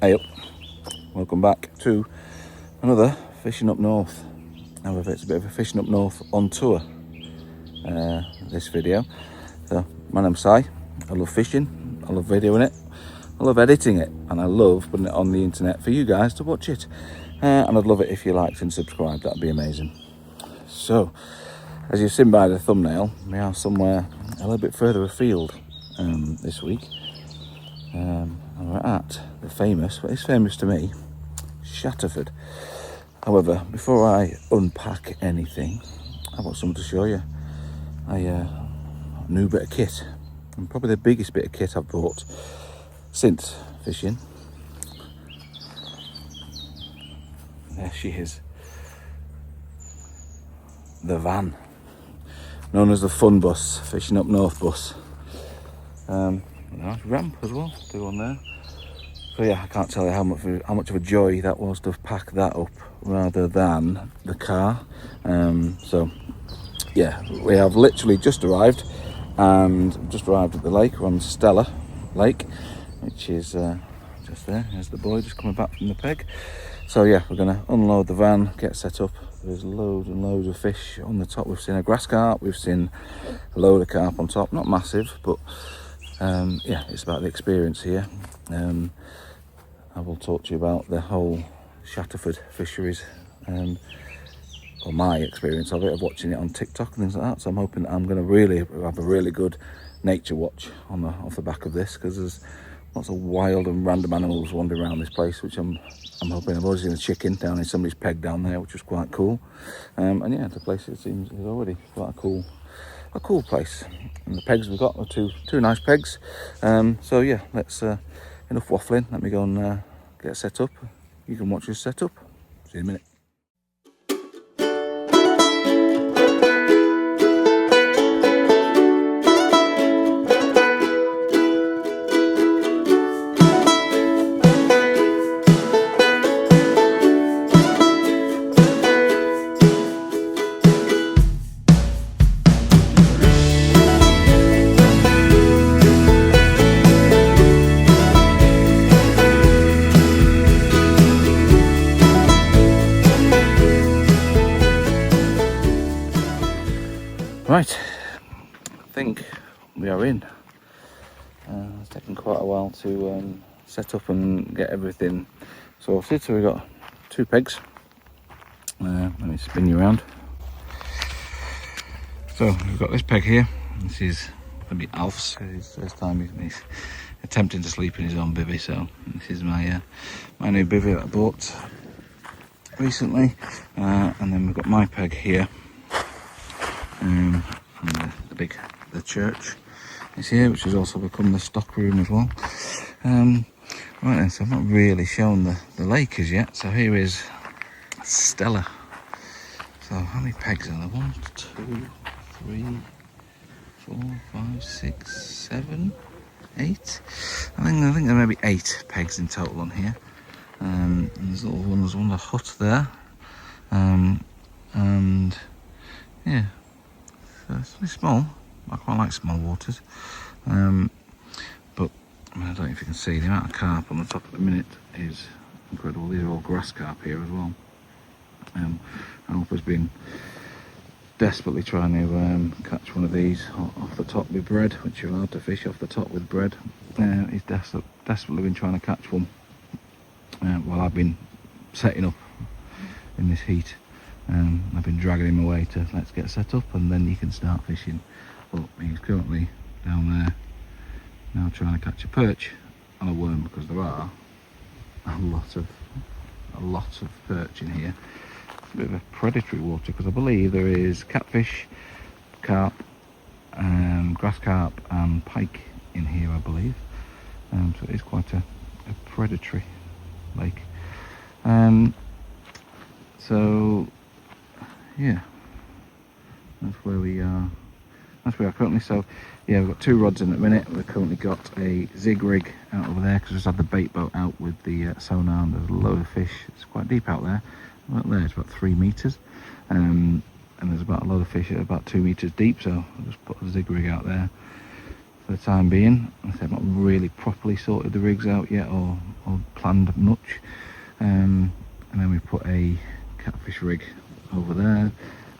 Hey up, welcome back to another fishing up north. However, it's a bit of a fishing up north on tour, this video. So my name's Si. I love fishing, I love videoing it, I love editing it, and I love putting it on the internet for you guys to watch it. And I'd love it if you liked and subscribed, that'd be amazing. So, as you've seen by the thumbnail, we are somewhere a little bit further afield this week. We're at the famous, what is famous to me, Shatterford. However, before I unpack anything, I've got something to show you. A new bit of kit, and probably the biggest bit of kit I've bought since fishing. There she is. The van, known as the fun bus, fishing up north bus. Nice ramp as well, do on there. So yeah, I can't tell you how much of a joy that was to pack that up rather than the car. So yeah, we have literally just arrived at the lake. We're on Stella Lake, which is just there. There's the boy just coming back from the peg. So yeah, we're gonna unload the van, get set up. There's loads and loads of fish on the top. We've seen a grass carp, we've seen a load of carp on top, not massive, but yeah, it's about the experience here. I will talk to you about the whole Shatterford Fisheries, or my experience of it, of watching it on TikTok and things like that. So I'm hoping that I'm going to really have a really good nature watch off the back of this, because there's lots of wild and random animals wandering around this place, which I'm hoping. I've already seen a chicken down in somebody's peg down there, which was quite cool. And yeah, the place, it seems, is already quite a cool place. And the pegs we've got are two nice pegs. So yeah, let's enough waffling. Let me go and get set up. You can watch us set up. See you in a minute. Right, I think we are in. It's taken quite a while to set up and get everything sorted. So we've got two pegs. Let me spin you around. So we've got this peg here. This is going to be Alf's. His first time he's attempting to sleep in his own bivvy. So this is my new bivvy that I bought recently. And then we've got my peg here. And the church is here, which has also become the stock room as well. Right then, so I've not really shown the lake as yet. So here is Stella. So how many pegs are there? 1, 2, 3, 4, 5, 6, 7, 8. I think there may be 8 pegs in total on here. And there's a little one. There's one, a hut there. And yeah. So it's really small. I quite like small waters, but I don't know if you can see the amount of carp on the top at the minute is incredible. These are all grass carp here as well. Alpha's been desperately trying to catch one of these off the top with bread, which you're allowed to fish off the top with bread. He's desperately been trying to catch one while I've been setting up in this heat. I've been dragging him away to let's get set up and then you can start fishing. But he's currently down there now trying to catch a perch and a worm, because there are a lot of perch in here. It's a bit of a predatory water, because I believe there is catfish, carp, grass carp and pike in here, I believe. So it is quite a predatory lake. So yeah, that's where we are. That's where we are currently. So yeah, we've got 2 rods in at the minute. We've currently got a zig rig out over there, because we just had the bait boat out with the sonar, and there's a load of fish. It's quite deep out there. Out there it's about 3 meters, and there's about a load of fish at about 2 meters deep. So I'll just put a zig rig out there for the time being. Like I said, I've not really properly sorted the rigs out yet, or or planned much. And then we put a catfish rig over there.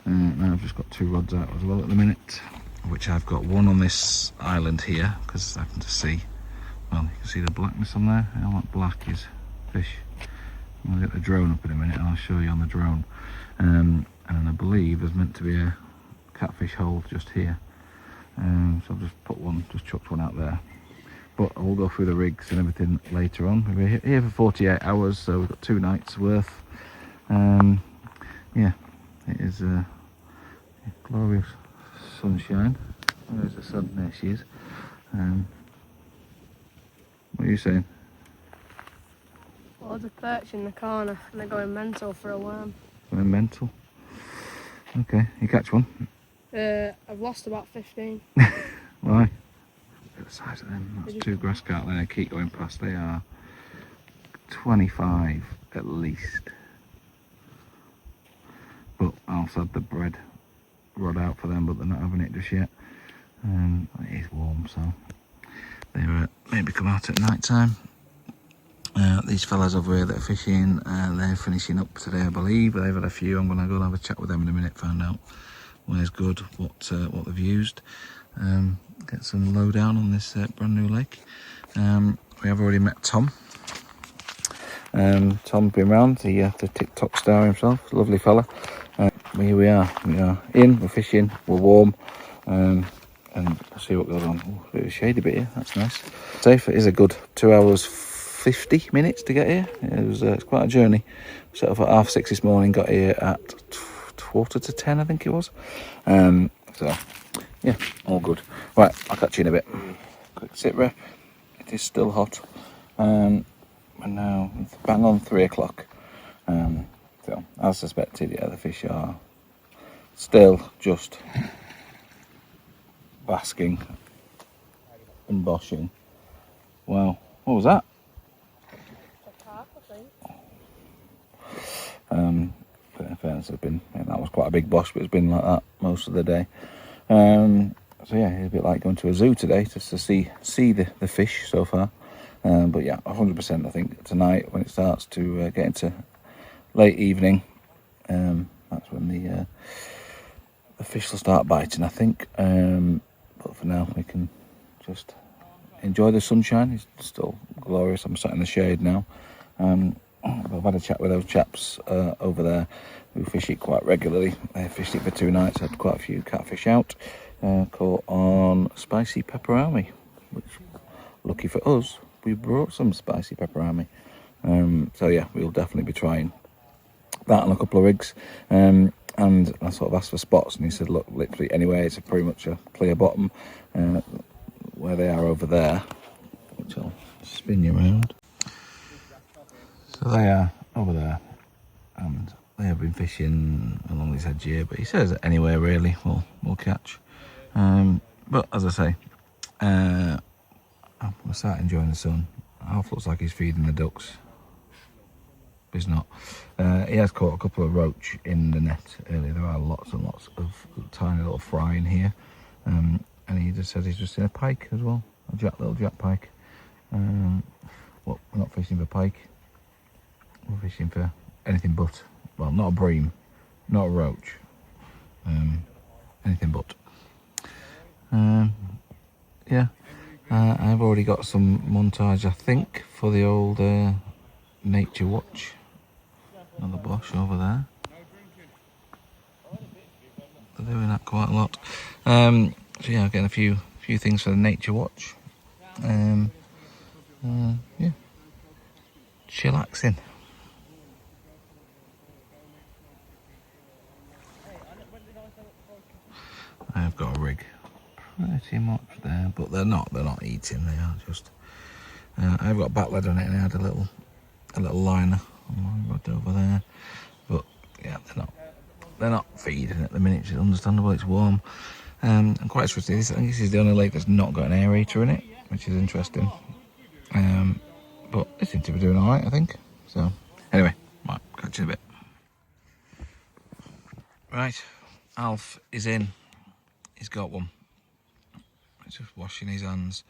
Now I've just got 2 rods out as well at the minute, which I've got one on this island here, because I can just see, well, you can see the blackness on there. All that black is fish. I'm going to get the drone up in a minute and I'll show you on the drone. And I believe there's meant to be a catfish hole just here. So I've just chucked one out there. But I'll go through the rigs and everything later on. We're here for 48 hours, so we've got 2 nights worth. Yeah, it is glorious sunshine. There's the sun, there she is. What are you saying? Well, there's a perch in the corner and they're going mental for a worm. Going mental? Okay, you catch one? I've lost about 15. Why? Look at the size of them. That's 2 grass carp there. Keep going past. They are 25 at least. But I also had the bread rod out for them, but they're not having it just yet. It is warm, so they maybe come out at night time. These fellas over here that are fishing, they're finishing up today, I believe. They've had a few. I'm going to go and have a chat with them in a minute, find out where's good, what they've used. Get some lowdown on this brand new lake. We have already met Tom. Tom's been round, the TikTok star himself, lovely fella. Here we are in, we're fishing, we're warm, and let's see what goes on. Ooh, a bit of a shady bit here, that's nice. Safe, it is a good 2 hours 50 minutes to get here. It's quite a journey. Set off at 6:30 this morning, got here at 9:45, I think it was. So yeah, all good. Right, I'll catch you in a bit. Quick sit rep. It is still hot. And now it's bang on 3 o'clock. So as suspected, yeah, the fish are still just basking and boshing. Wow, what was that? But in fairness, that was quite a big bosh, but it's been like that most of the day. So yeah, it's a bit like going to a zoo today, just to see the fish so far. But yeah, 100% I think tonight when it starts to get into late evening, that's when the fish will start biting, I think. But for now, we can just enjoy the sunshine. It's still glorious. I'm sat in the shade now. I've had a chat with those chaps over there who fish it quite regularly. They fished it for 2 nights, had quite a few catfish out. Caught on spicy pepperami, which, lucky for us, we brought some spicy pepperami. So yeah, we'll definitely be trying that on a couple of rigs. And I sort of asked for spots, and he said, look, literally anyway, it's pretty much a clear bottom where they are over there, which I'll spin you around. So they are over there, and they have been fishing along this edge here, but he says anywhere really we'll catch. But as I say, we're sat enjoying the sun. Alf looks like he's feeding the ducks, but he's not. He has caught a couple of roach in the net earlier. There are lots and lots of tiny little fry in here, and he just says he's just seen a pike as well, a little jack pike. Well, we're not fishing for pike. We're fishing for anything but, well, not a bream, not a roach, anything but. Yeah, I've already got some montage, I think, for the old nature watch. Another bosh over there. They're doing that quite a lot. So yeah, I'm getting a few things for the nature watch. Yeah, chillaxing. I've got a rig pretty much there, but they're not eating, they are just I've got back lead on it, and I had a little liner on my rod over there, but yeah, they're not feeding at the minute. It's understandable, it's warm. I'm quite interested. I think this is the only lake that's not got an aerator in it, which is interesting. But they seem to be doing alright, I think. So anyway, right, catch you in a bit. Right, Alf is in. He's got one. He's just washing his hands.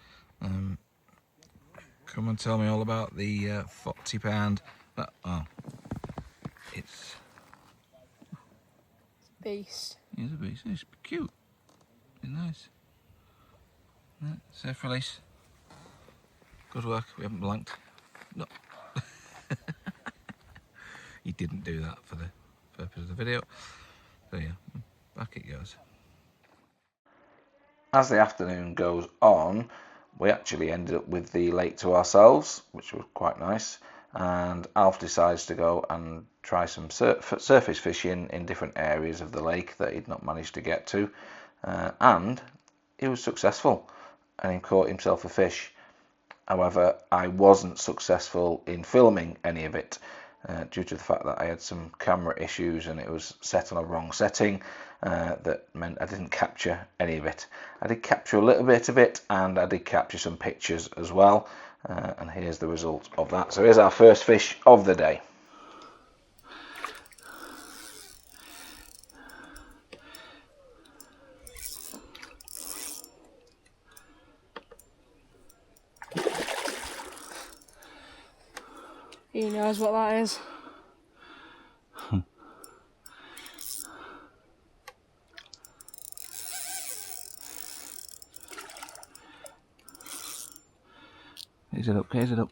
Come and tell me all about the £40. Oh, it's Beast. a beast. It's cute. It's nice. Yeah, safe release. Good work. We haven't blanked. No. He didn't do that for the purpose of the video. So yeah, back it goes. As the afternoon goes on, we actually ended up with the lake to ourselves, which was quite nice. And Alf decides to go and try some surface fishing in different areas of the lake that he'd not managed to get to. And he was successful, and he caught himself a fish. However, I wasn't successful in filming any of it due to the fact that I had some camera issues and it was set on a wrong setting. That meant I didn't capture any of it. I did capture a little bit of it, and I did capture some pictures as well. And here's the result of that. So here's our first fish of the day. He knows what that is. Gaze it up, gaze it up.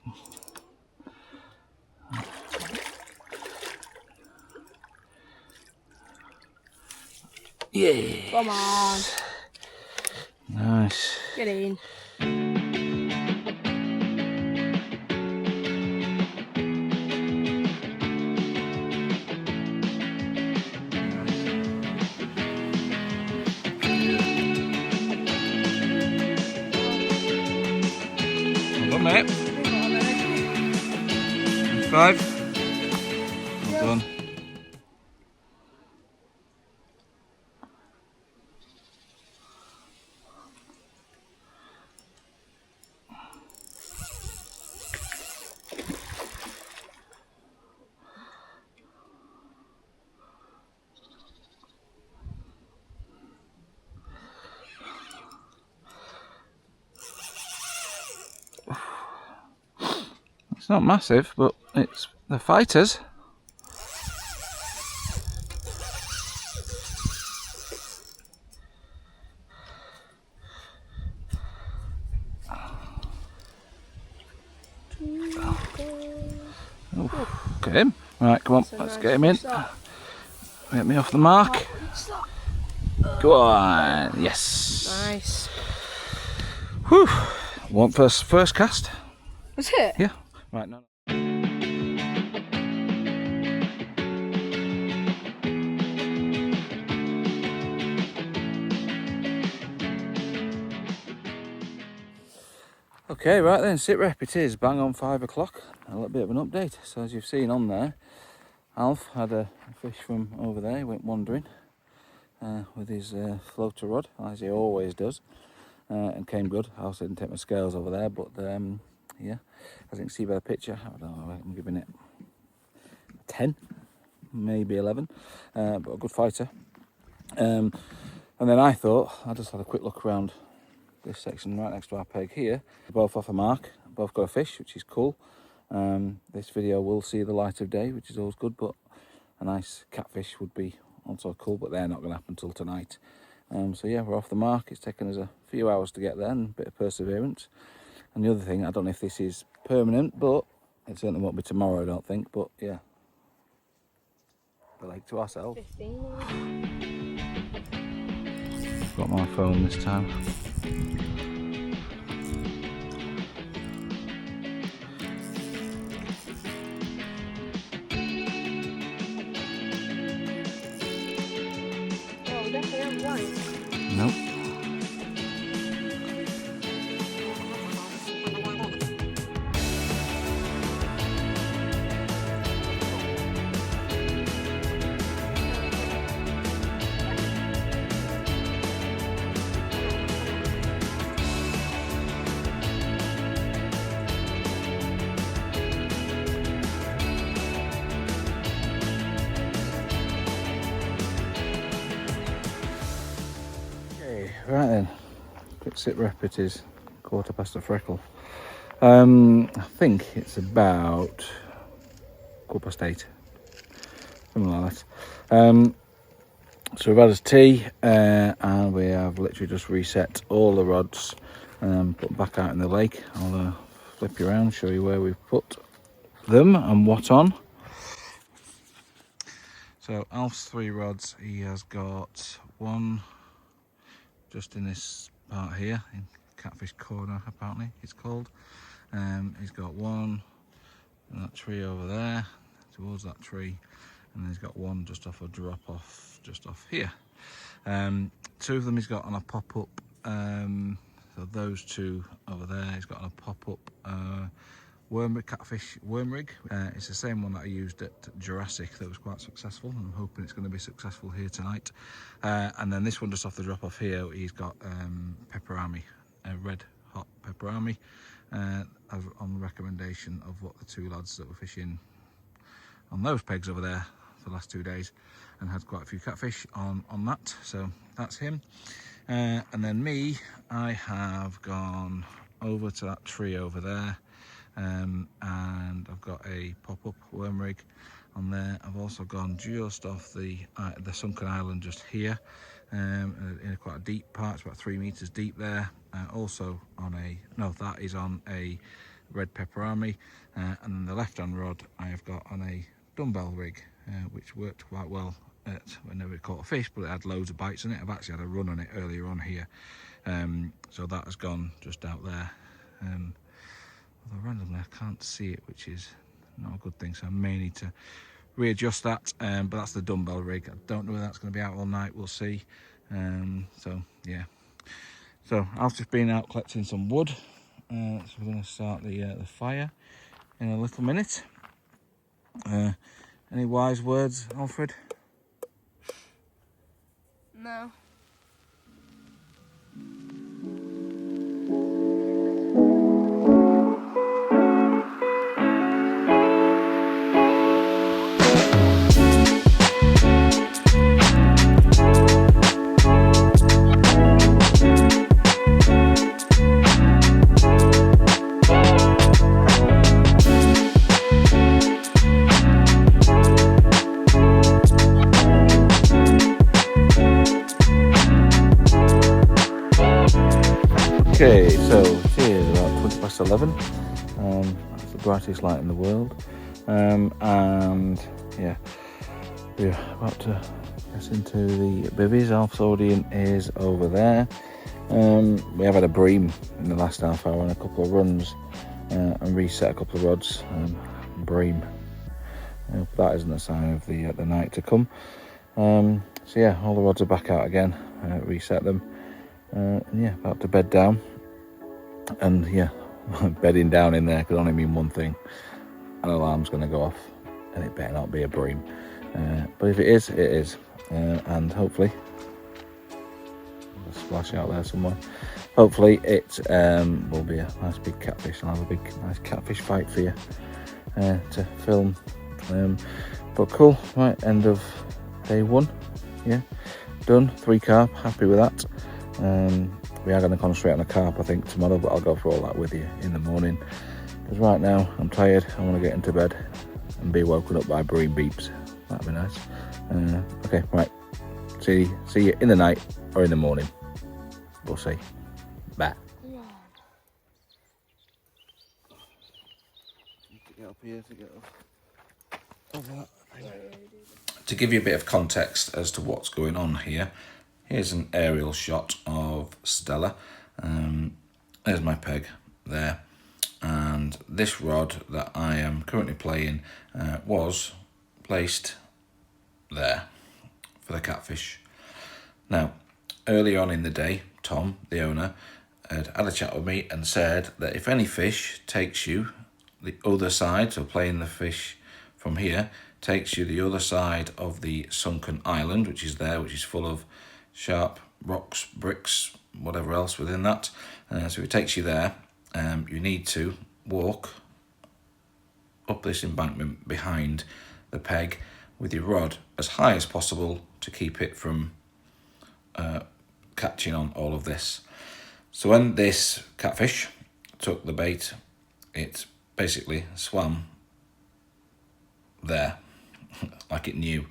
Yeah. Come on. Nice. Get in. Well done, mate. 5. Well done. It's not massive, but it's the fighters. Oh, get him. Right, come on, let's get him in. Get me off the mark. Go on, yes. Nice. Whew. One first cast. That's it? Yeah. Right, no. Okay, right then, sit rep it is, bang on 5 o'clock. A little bit of an update. So as you've seen on there, Alf had a fish from over there, he went wandering with his floater rod, as he always does, and came good. I also didn't take my scales over there, but yeah, as you can see by the picture, I don't know, I'm giving it 10, maybe 11, but a good fighter. And then I thought, I just had a quick look around this section right next to our peg here. We're both off a mark, both got a fish, which is cool. This video will see the light of day, which is always good, but a nice catfish would be also cool, but they're not going to happen until tonight. So yeah, we're off the mark. It's taken us a few hours to get there and a bit of perseverance. And the other thing, I don't know if this is permanent, but it certainly won't be tomorrow, I don't think, but yeah, the lake to ourselves. 15. Got my phone this time. Oh, definitely haven't white. Nope. Right then, quick sit rep it is, 1/4 past a freckle. I think it's about 8:15, something like that. So we've had a tea, and we have literally just reset all the rods, put them back out in the lake. I'll flip you around, show you where we've put them and what on. So Alf's 3 rods, he has got one just in this part here, in Catfish Corner apparently it's called. He's got one in that tree over there, towards that tree, and then he's got one just off a drop off, just off here. 2 of them he's got on a pop-up, so those 2 over there he's got on a pop-up Catfish worm rig. It's the same one that I used at Jurassic that was quite successful. I'm hoping it's going to be successful here tonight. And then this one just off the drop off here, he's got pepperami, red hot pepperami, on the recommendation of what the 2 lads that were fishing on those pegs over there for the last 2 days, and had quite a few catfish on that. So that's him. And then me, I have gone over to that tree over there, and I've got a pop-up worm rig on there. I've also gone just off the sunken island just here, in quite a deep part. It's about 3 meters deep there. Also on that is on a red pepperami, and then the left-hand rod I have got on a dumbbell rig, which worked quite well whenever we caught a fish, but it had loads of bites in it. I've actually had a run on it earlier on here, so that has gone just out there. Although randomly I can't see it, which is not a good thing, so I may need to readjust that, but that's the dumbbell rig. I don't know whether that's going to be out all night, we'll see. So yeah, so I've just been out collecting some wood, so we're going to start the fire in a little minute. Any wise words, Alfred? No. Okay, so it is about 11:20. It's the brightest light in the world, and yeah, we're about to get into the bivvies. Alf's audience is over there. We have had a bream in the last half hour and a couple of runs, and reset a couple of rods. Bream. I hope that isn't a sign of the night to come. So yeah, all the rods are back out again. Reset them. And yeah, about to bed down, and yeah, bedding down in there could only mean one thing: an alarm's going to go off, and it better not be a bream. But if it is, it is, and hopefully, there's a splash out there somewhere. Hopefully, it will be a nice big catfish. I'll have a nice catfish fight for you to film. But cool, right? End of day 1. Yeah, done. 3 carp. Happy with that. We are going to concentrate on the carp, I think, tomorrow, but I'll go through all that with you in the morning, because right now I'm tired. I want to get into bed and be woken up by bream beeps. That'd be nice. Okay, right, see you in the night or in the morning. We'll see. Bye. Get up here to get up over that. To give you a bit of context as to what's going on here, here's an aerial shot of Stella. There's my peg there, and this rod that I am currently playing was placed there for the catfish. Now, early on in the day, Tom, the owner, had a chat with me and said that if any fish takes you the other side, so playing the fish from here, takes you the other side of the sunken island, which is there, which is full of sharp rocks, bricks, whatever else within that. So if it takes you there, you need to walk up this embankment behind the peg with your rod as high as possible to keep it from catching on all of this. So when this catfish took the bait it basically swam there like it knew.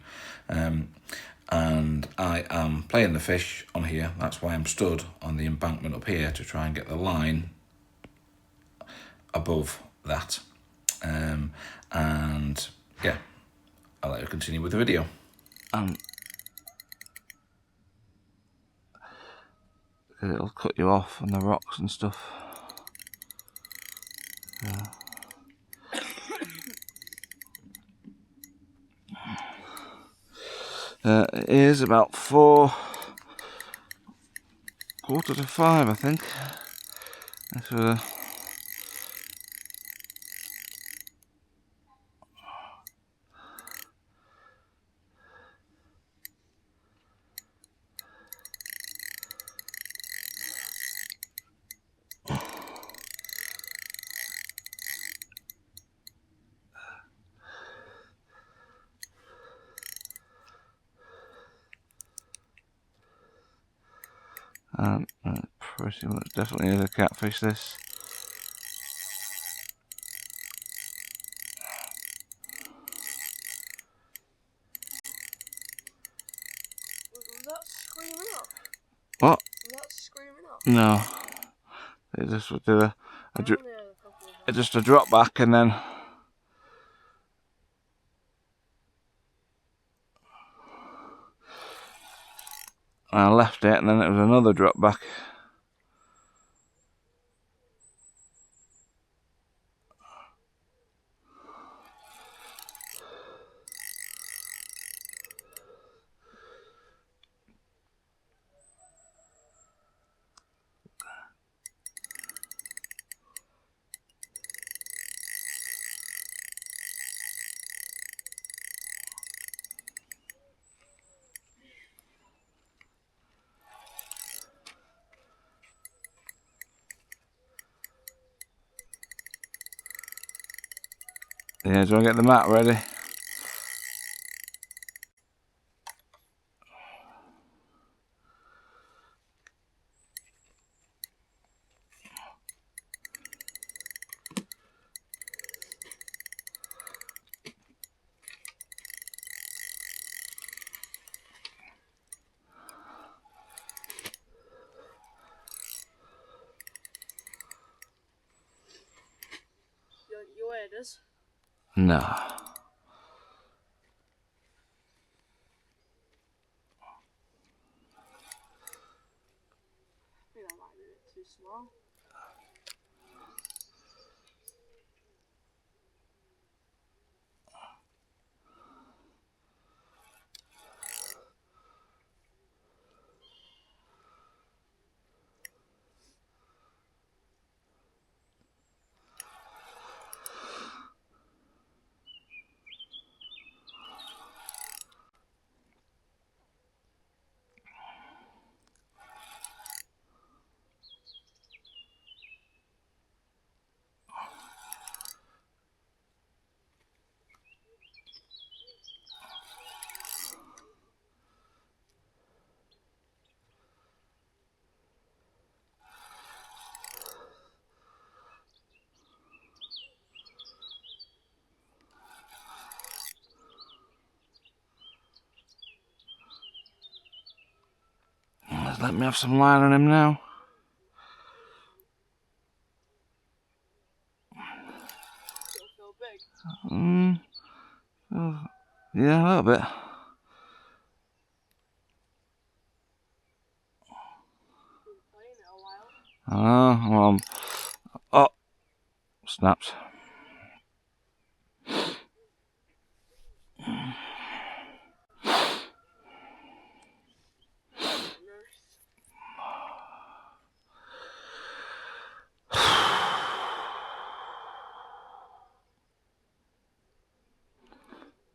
And I am playing the fish on here. That's why I'm stood on the embankment up here to try and get the line above that. And yeah, I'll let you continue with the video. It'll cut you off on the rocks and stuff. Yeah. It is about 4:45, I think. Pretty much definitely is a catfish, this. Was that screaming up? What? Was that screaming up? No. It just did just a drop back and then I left it and then it was another drop back. Yeah, do you want to get the mat ready? Your waders? No. I think that might be a bit too small. Let me have some line on him now. Does it feel big? Oh, yeah, a little bit. Been playing it a while. Oh, snapped.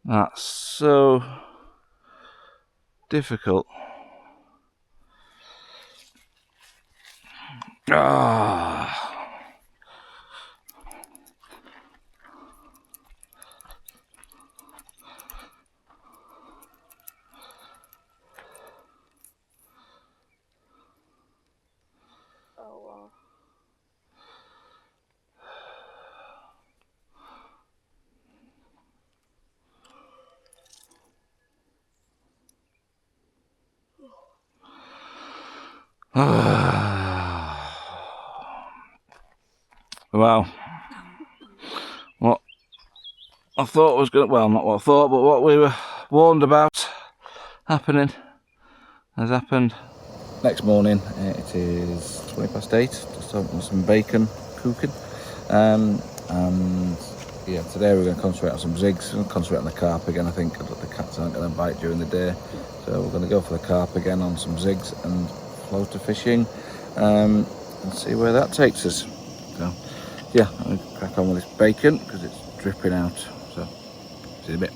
That's so difficult. Ah. Oh wow. Well, what I thought was going to, well, not what I thought, but what we were warned about happening has happened. Next morning, it is 8:20, just having some bacon cooking. And yeah, today we're going to concentrate on some zigs, we'll concentrate on the carp again. I think the cats aren't going to bite during the day, so we're going to go for the carp again on some zigs and floater fishing, and see where that takes us. So yeah, I'm going to crack on with this bacon because it's dripping out, so see you in a bit.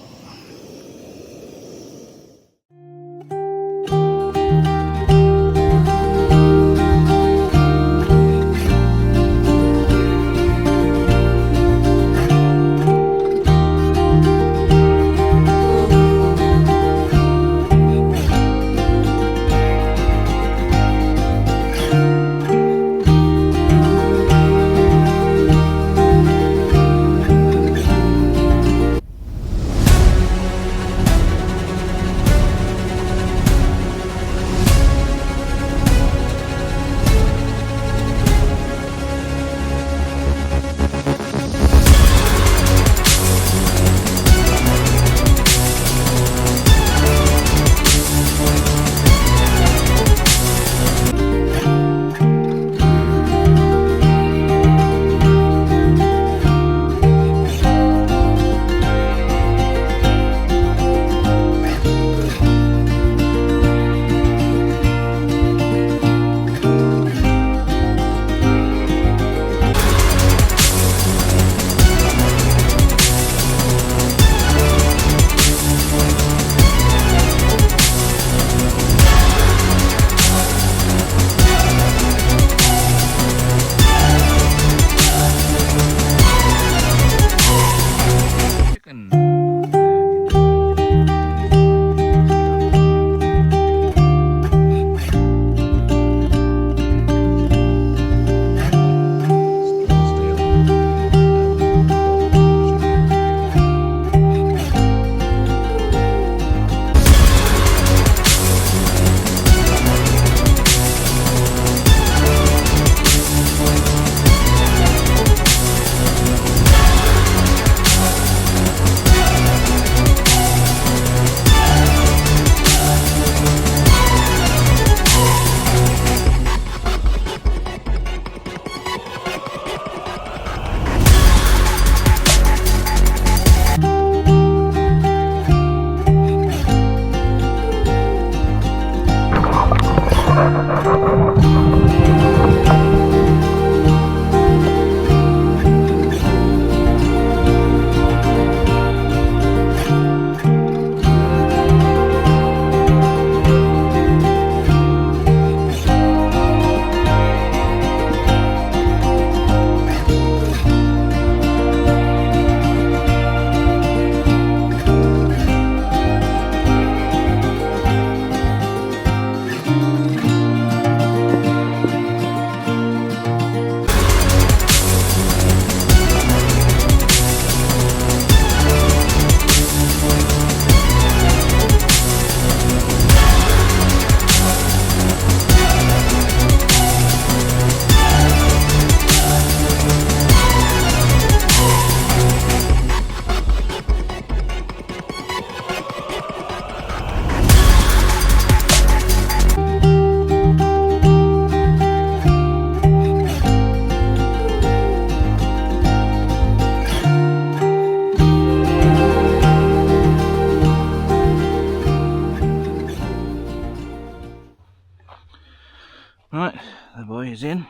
Right, the boy is in.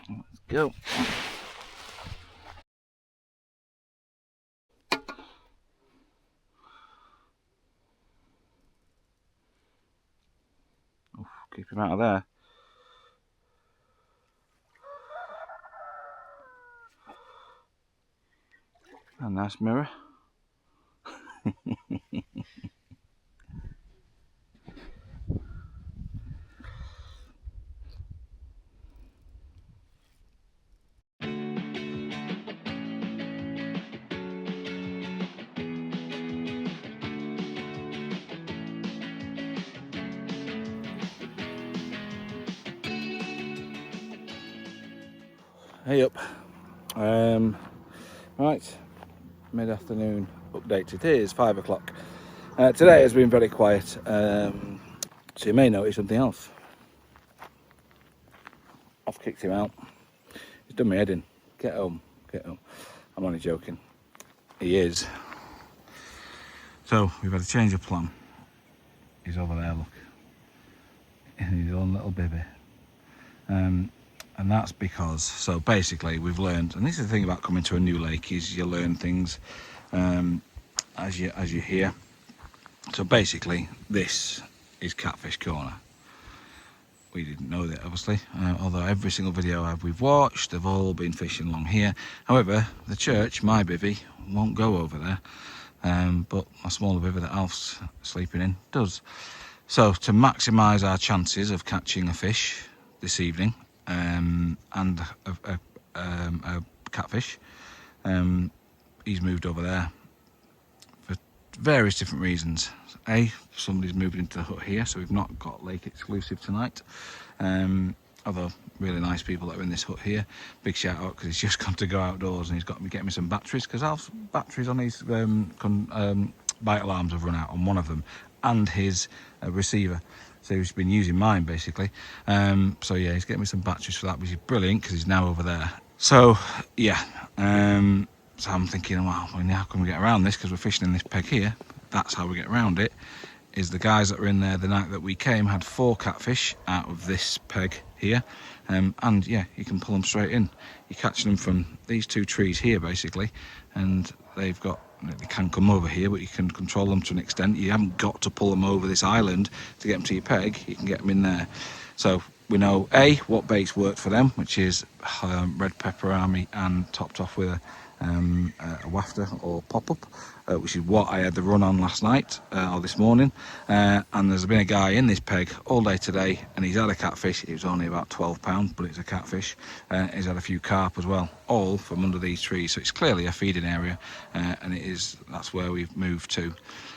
Let's go. Oof, keep him out of there. A nice mirror. Hey up. Right, mid-afternoon update. It is 5 o'clock. Today has been very quiet, so you may notice something else. I've kicked him out. He's done my head in. Get home, get home. I'm only joking. He is. So we've had a change of plan. He's over there, look. In his own little baby. And that's because, so basically we've learned, and this is the thing about coming to a new lake, is you learn things as you hear. So basically this is Catfish Corner. We didn't know that, obviously, although every single video we've watched, they've all been fishing along here. However, the church, my bivvy, won't go over there, but my smaller bivvy that Alf's sleeping in does. So to maximise our chances of catching a fish this evening, and a catfish, he's moved over there for various different reasons. Somebody's moved into the hut here, so we've not got lake exclusive tonight. Although really nice people that are in this hut here. Big shout out, because he's just got to go outdoors and he's got to get me some batteries, because Alf's batteries on his bite alarms have run out on one of them, and his receiver. So he's been using mine basically. So yeah, he's getting me some batteries for that, which is brilliant because he's now over there. So yeah, so I'm thinking, well, how can we get around this? Because we're fishing in this peg here. That's how we get around it. Is the guys that were in there the night that we came had 4 catfish out of this peg here, and yeah, you can pull them straight in. You're catching them from these 2 trees here basically, and they can come over here, but you can control them to an extent. You haven't got to pull them over this island to get them to your peg. You can get them in there. So we know what baits worked for them, which is red pepper army, and topped off with a wafter or pop-up, which is what I had the run on last night or this morning. And there's been a guy in this peg all day today, and he's had a catfish. It was only about £12, but it's a catfish. He's had a few carp as well, all from under these trees. So it's clearly a feeding area, and that's where we've moved to.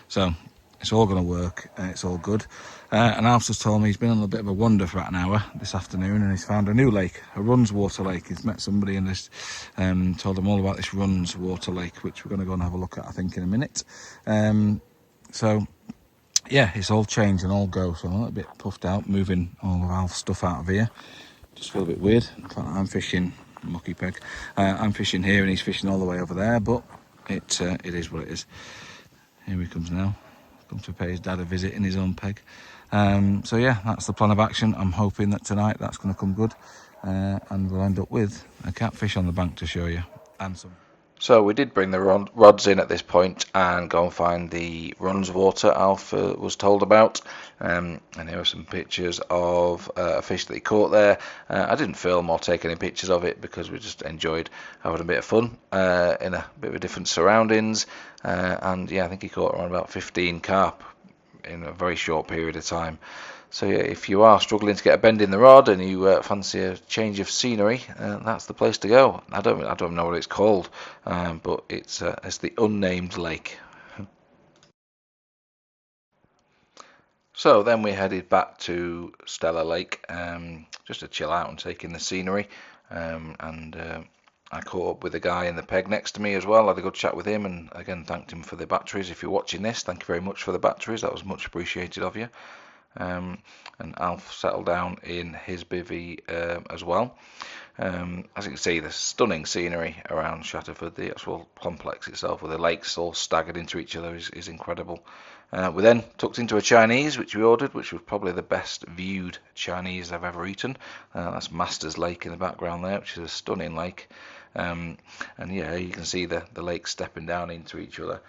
So it's all going to work, it's all good. And Alf's just told me he's been on a bit of a wander for about an hour this afternoon, and he's found a new lake, a Runswater lake. He's met somebody and told them all about this Runswater lake, which we're going to go and have a look at, I think, in a minute. So yeah, it's all change and all go, so I'm a little bit puffed out, moving all of Alf's stuff out of here. Just feel a bit weird. In fact, I'm fishing mucky peg. I'm fishing here and he's fishing all the way over there, but it is what it is. Here he comes now. Come to pay his dad a visit in his own peg. So yeah, that's the plan of action. I'm hoping that tonight that's going to come good, and we'll end up with a catfish on the bank to show you, and some. So we did bring the rods in at this point and go and find the Runswater Alf was told about, and here are some pictures of a fish that he caught there. I didn't film or take any pictures of it because we just enjoyed having a bit of fun in a bit of different surroundings, and yeah, I think he caught around about 15 carp in a very short period of time. So yeah, if you are struggling to get a bend in the rod and you fancy a change of scenery, that's the place to go. I don't know what it's called, but it's the unnamed lake. So then we headed back to Stella Lake, just to chill out and take in the scenery, and I caught up with the guy in the peg next to me as well. I had a good chat with him, and again thanked him for the batteries. If you're watching this, thank you very much for the batteries. That was much appreciated of you. And Alf settled down in his bivvy as well. As you can see, the stunning scenery around Shatterford, the actual complex itself with the lakes all staggered into each other is incredible. We then tucked into a Chinese, which we ordered, which was probably the best viewed Chinese I've ever eaten. That's Master's Lake in the background there, which is a stunning lake. And yeah, you can see the lakes stepping down into each other.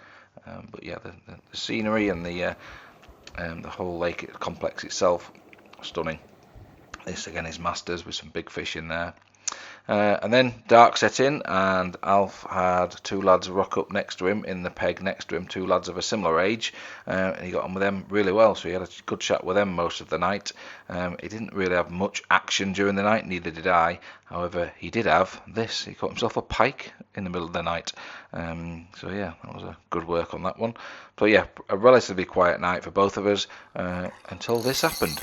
But yeah, the scenery and the whole lake complex itself, stunning. This again is Masters with some big fish in there. And then dark set in, and Alf had 2 lads rock up next to him in the peg next to him, 2 lads of a similar age, and he got on with them really well, so he had a good chat with them most of the night. He didn't really have much action during the night, neither did I. However, he did have this. He caught himself a pike in the middle of the night. So yeah, that was a good work on that one. But yeah, a relatively quiet night for both of us until this happened.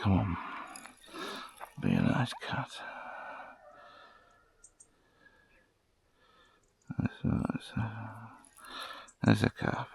come on. Be a nice cat. There's a calf.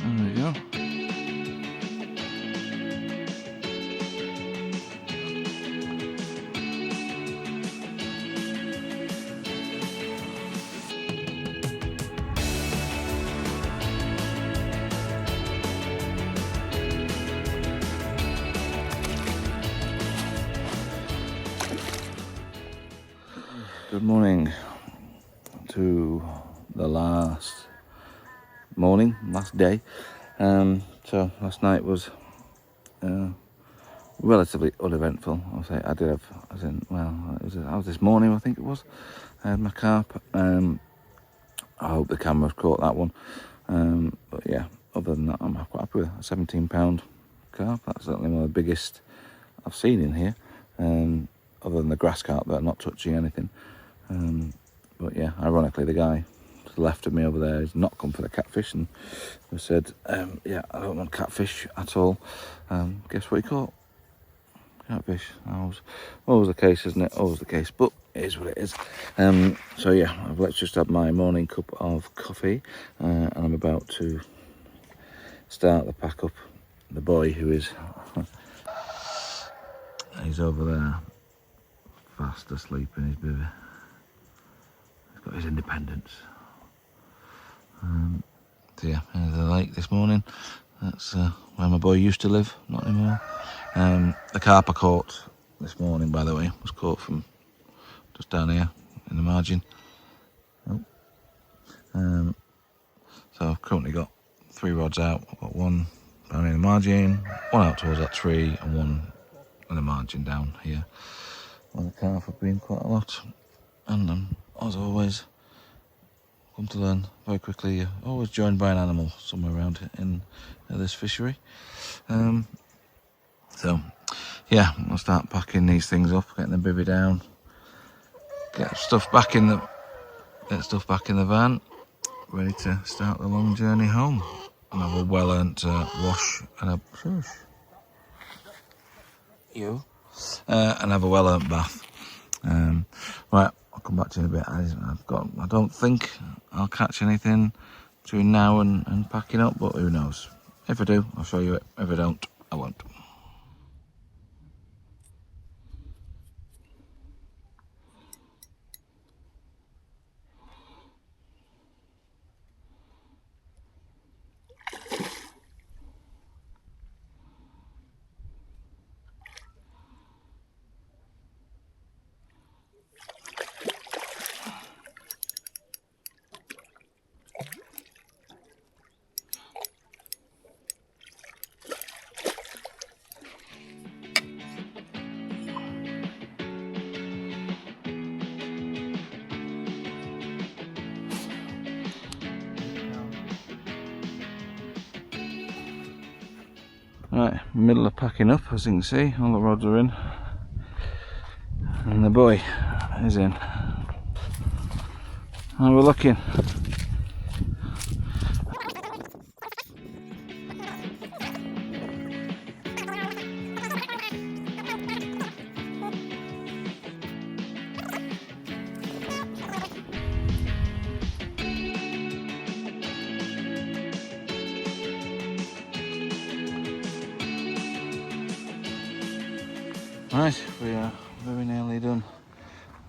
There we go. Good morning to the last day. So last night was relatively uneventful. I'll say I did have, as in, well, it was this morning, I think it was. I had my carp. I hope the camera caught that one. But yeah, other than that, I'm quite happy with a 17-pound carp. That's certainly one of the biggest I've seen in here. Other than the grass carp that are not touching anything. But yeah, ironically, the guy to the left of me over there has not come for the catfish and has said, yeah, I don't want catfish at all. Guess what he caught? Catfish. Always the case, isn't it? Always the case, but it is what it is. So yeah, let's just have my morning cup of coffee, and I'm about to start the pack up. The boy who is, he's over there, fast asleep in his bivvy. He's got his independence. So yeah, the lake this morning. That's where my boy used to live, not anymore. The carp I caught this morning, by the way, was caught from just down here in the margin. So I've currently got 3 rods out. I've got one down in the margin, one out towards that tree, and one in the margin down here. Well, the carp have been quite a lot, and as always, come to learn very quickly, you're always joined by an animal somewhere around in this fishery. So yeah, I'll start packing these things up, getting the bivvy down, get stuff back in the van, ready to start the long journey home, and have a well-earned wash and and have a well-earned bath. Right, I'll come back to you in a bit. I don't think I'll catch anything between now and packing up, but who knows? If I do, I'll show you it. If I don't, I won't. Right, middle of packing up, as you can see, all the rods are in, and the boy is in. How we're looking. Right, we are very nearly done.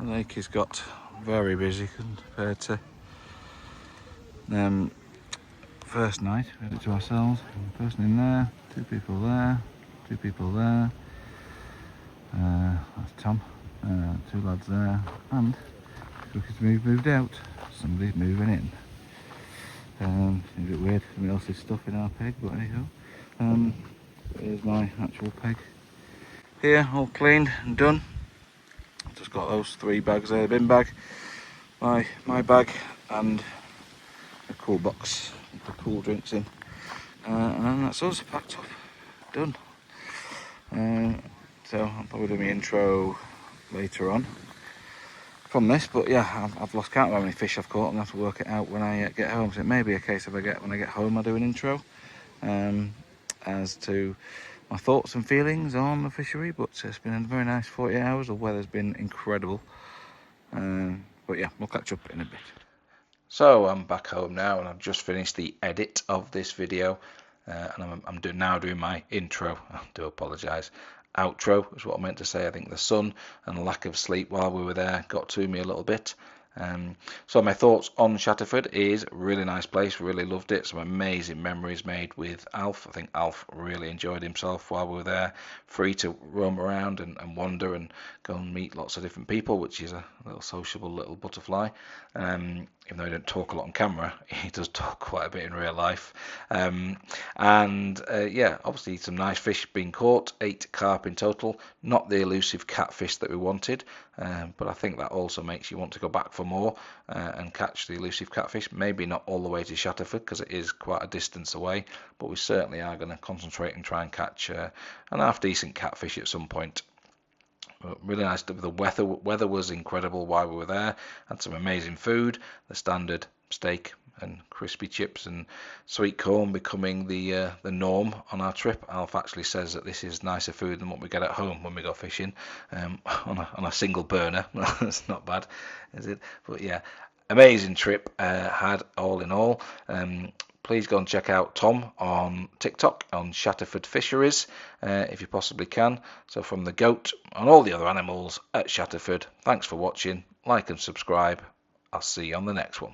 The lake has got very busy compared to first night. We had it to ourselves. One person in there, 2 people there, 2 people there. That's Tom. 2 lads there, and because we've moved out, somebody's moving in. It's a bit weird, somebody else's stuff in our peg, but anyhow. Here's my actual peg. Here, all cleaned and done. Just got those 3 bags there, the bin bag, my bag, and a cool box with the cool drinks in. And then that's us packed up, done. So I'll probably do my intro later on from this, but yeah, I've lost count of how many fish I've caught. I'm gonna have to work it out when I get home. So it may be a case of when I get home I do an intro as to my thoughts and feelings on the fishery. But it's been a very nice 48 hours. The weather's been incredible. But yeah, we'll catch up in a bit. So I'm back home now, and I've just finished the edit of this video, and I'm now doing my intro. I do apologise. Outro is what I meant to say. I think the sun and lack of sleep while we were there got to me a little bit. So my thoughts on Shatterford is a really nice place, really loved it. Some amazing memories made with Alf. I think Alf really enjoyed himself while we were there, free to roam around and wander and go and meet lots of different people, which is a little sociable little butterfly. Even though he don't talk a lot on camera, he does talk quite a bit in real life. Yeah, obviously some nice fish being caught, 8 carp in total, not the elusive catfish that we wanted, but I think that also makes you want to go back for more and catch the elusive catfish. Maybe not all the way to Shatterford because it is quite a distance away, but we certainly are going to concentrate and try and catch an half decent catfish at some point. Really nice. The weather was incredible while we were there. Had some amazing food. The standard steak and crispy chips and sweet corn becoming the norm on our trip. Alf actually says that this is nicer food than what we get at home when we go fishing on a single burner. That's not bad, is it? But yeah, amazing trip had all in all. Please go and check out Tom on TikTok on Shatterford Fisheries if you possibly can. So from the goat and all the other animals at Shatterford, thanks for watching. Like and subscribe. I'll see you on the next one.